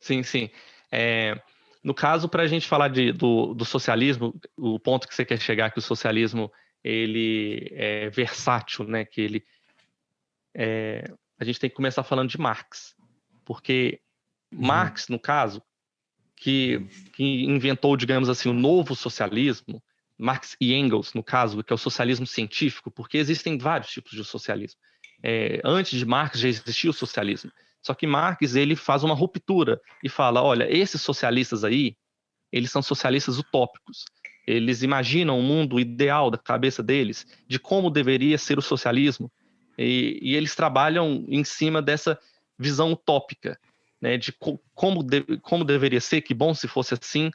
Sim, sim. No caso, para a gente falar do socialismo, o ponto que você quer chegar é que o socialismo ele é versátil, né? Que a gente tem que começar falando de Marx, porque Uhum. Marx, no caso, que inventou, digamos assim, o novo socialismo, Marx e Engels, no caso, que é o socialismo científico, porque existem vários tipos de socialismo. Antes de Marx já existia o socialismo, só que Marx ele faz uma ruptura e fala, olha, esses socialistas aí, eles são socialistas utópicos. Eles imaginam um mundo ideal da cabeça deles, de como deveria ser o socialismo, e eles trabalham em cima dessa visão utópica, né, de como deveria ser, que bom se fosse assim.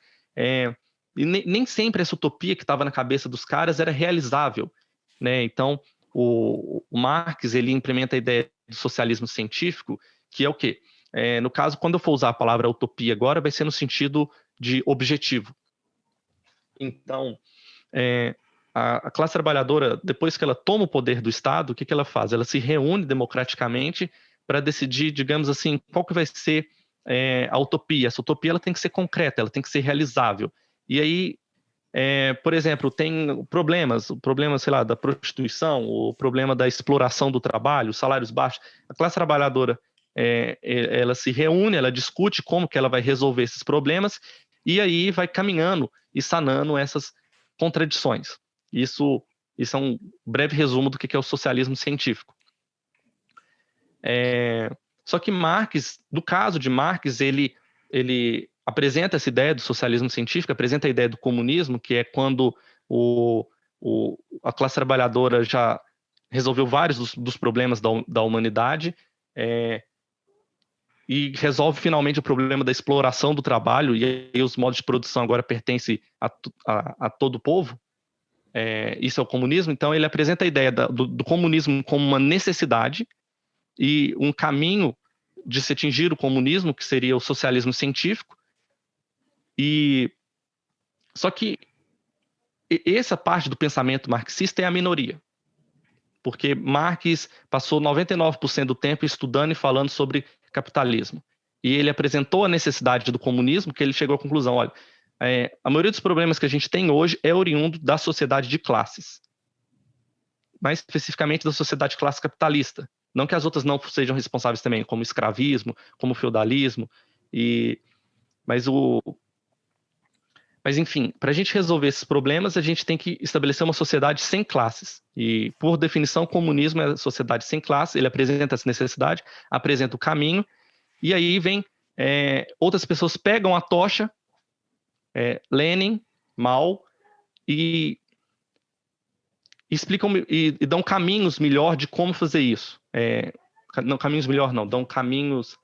E nem sempre essa utopia que estava na cabeça dos caras era realizável, né? Então, o Marx ele implementa a ideia do socialismo científico, que é o quê? No caso, quando eu for usar a palavra utopia agora, vai ser no sentido de objetivo. Então, é, a classe trabalhadora, depois que ela toma o poder do Estado, o que, que ela faz? Ela se reúne democraticamente para decidir, digamos assim, qual que vai ser a utopia. Essa utopia ela tem que ser concreta, ela tem que ser realizável. E aí, por exemplo, tem problemas, o problema, sei lá, da prostituição, o problema da exploração do trabalho, salários baixos. A classe trabalhadora, ela se reúne, ela discute como que ela vai resolver esses problemas e aí vai caminhando e sanando essas contradições. Isso, isso é um breve resumo do que é o socialismo científico. Só que Marx, no caso de Marx, ele apresenta essa ideia do socialismo científico, apresenta a ideia do comunismo, que é quando a classe trabalhadora já resolveu vários dos problemas da humanidade e resolve finalmente o problema da exploração do trabalho, e aí os modos de produção agora pertencem a todo o povo. Isso é o comunismo. Então ele apresenta a ideia do comunismo como uma necessidade e um caminho de se atingir o comunismo, que seria o socialismo científico. E só que essa parte do pensamento marxista é a minoria, porque Marx passou 99% do tempo estudando e falando sobre capitalismo. E ele apresentou a necessidade do comunismo, que ele chegou à conclusão, olha, a maioria dos problemas que a gente tem hoje é oriundo da sociedade de classes, mais especificamente da sociedade de classe capitalista. Não que as outras não sejam responsáveis também, como o escravismo, como o feudalismo, mas enfim, para a gente resolver esses problemas, a gente tem que estabelecer uma sociedade sem classes. E, por definição, o comunismo é a sociedade sem classes, ele apresenta essa necessidade, apresenta o caminho, e aí vem outras pessoas pegam a tocha, Lenin, Mao, e explicam e dão caminhos melhor de como fazer isso. Não, caminhos melhor não, dão caminhos...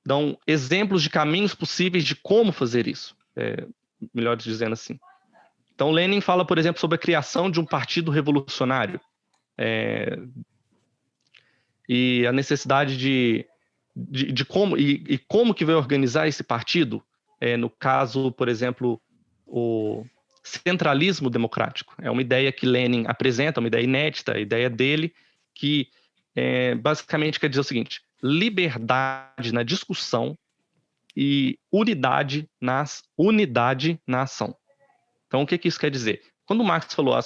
dão exemplos de caminhos possíveis de como fazer isso, melhor dizendo assim. Então, Lenin fala, por exemplo, sobre a criação de um partido revolucionário e a necessidade de como e como que vai organizar esse partido. No caso, por exemplo, o centralismo democrático. É uma ideia que Lenin apresenta, uma ideia inédita, a ideia dele, que basicamente quer dizer o seguinte: liberdade na discussão e unidade na ação. Então, o que isso quer dizer? Quando o Marx falou a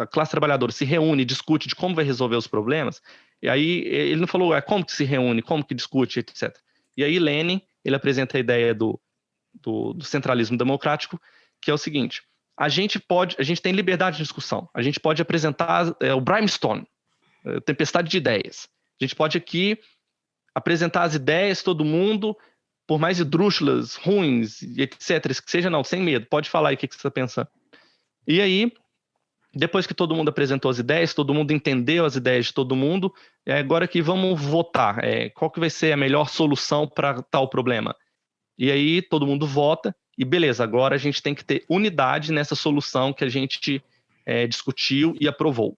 classe trabalhadora se reúne e discute de como vai resolver os problemas, e aí ele não falou como que se reúne, como que discute, etc. E aí Lenin ele apresenta a ideia do centralismo democrático, que é o seguinte: a gente tem liberdade de discussão, a gente pode apresentar o brainstorm, tempestade de ideias. A gente pode aqui apresentar as ideias, todo mundo, por mais esdrúxulas, ruins, etc., que seja, não, sem medo, pode falar aí o que você está pensando. E aí, depois que todo mundo apresentou as ideias, todo mundo entendeu as ideias de todo mundo, agora que vamos votar, qual que vai ser a melhor solução para tal problema? E aí todo mundo vota, e beleza, agora a gente tem que ter unidade nessa solução que a gente discutiu e aprovou.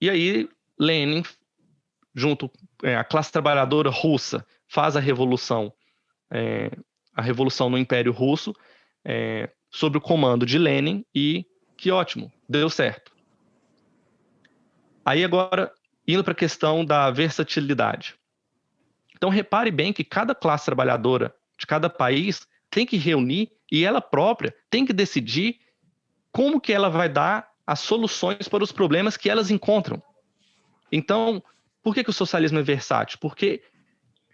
E aí Lenin, junto a classe trabalhadora russa, faz a revolução no Império Russo, sob o comando de Lenin, e que ótimo, deu certo. Aí agora, indo para a questão da versatilidade. Então, repare bem que cada classe trabalhadora de cada país tem que reunir e ela própria tem que decidir como que ela vai dar as soluções para os problemas que elas encontram. Então, por que o socialismo é versátil? Porque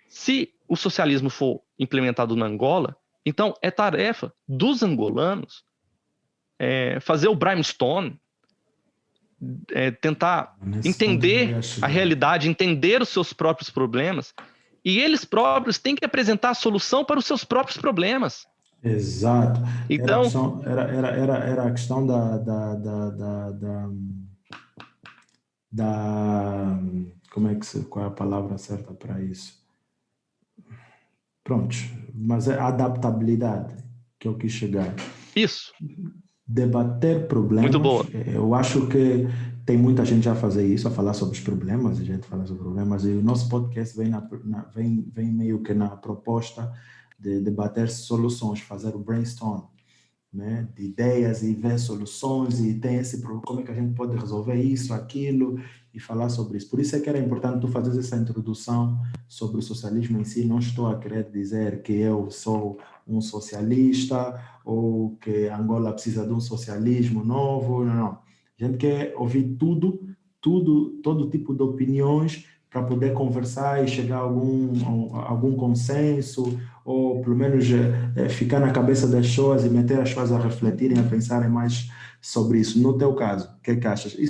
se o socialismo for implementado na Angola, então é tarefa dos angolanos fazer o brainstorm, tentar Nesse ponto que eu ia entender a chegar. realidade, entender os seus próprios problemas, e eles próprios têm que apresentar a solução para os seus próprios problemas. Exato. Então, Era a questão como é que qual é a palavra certa para isso? Pronto, mas é a adaptabilidade que eu quis chegar. isso, Debater muito problemas, boa. eu acho que tem muita gente a fazer isso, a falar sobre os problemas, a gente fala sobre problemas, e o nosso podcast vem meio que na proposta de debater soluções, fazer o brainstorm, né, de ideias e ver soluções e tem como é que a gente pode resolver isso, aquilo e falar sobre isso. Por isso é que era importante tu fazer essa introdução sobre o socialismo em si. Não estou a querer dizer que eu sou um socialista ou que Angola precisa de um socialismo novo, não, não. A gente quer ouvir todo tipo de opiniões para poder conversar e chegar a algum consenso, ou pelo menos ficar na cabeça das pessoas e meter as pessoas a refletirem, a pensarem mais sobre isso. No teu caso, o que é que achas?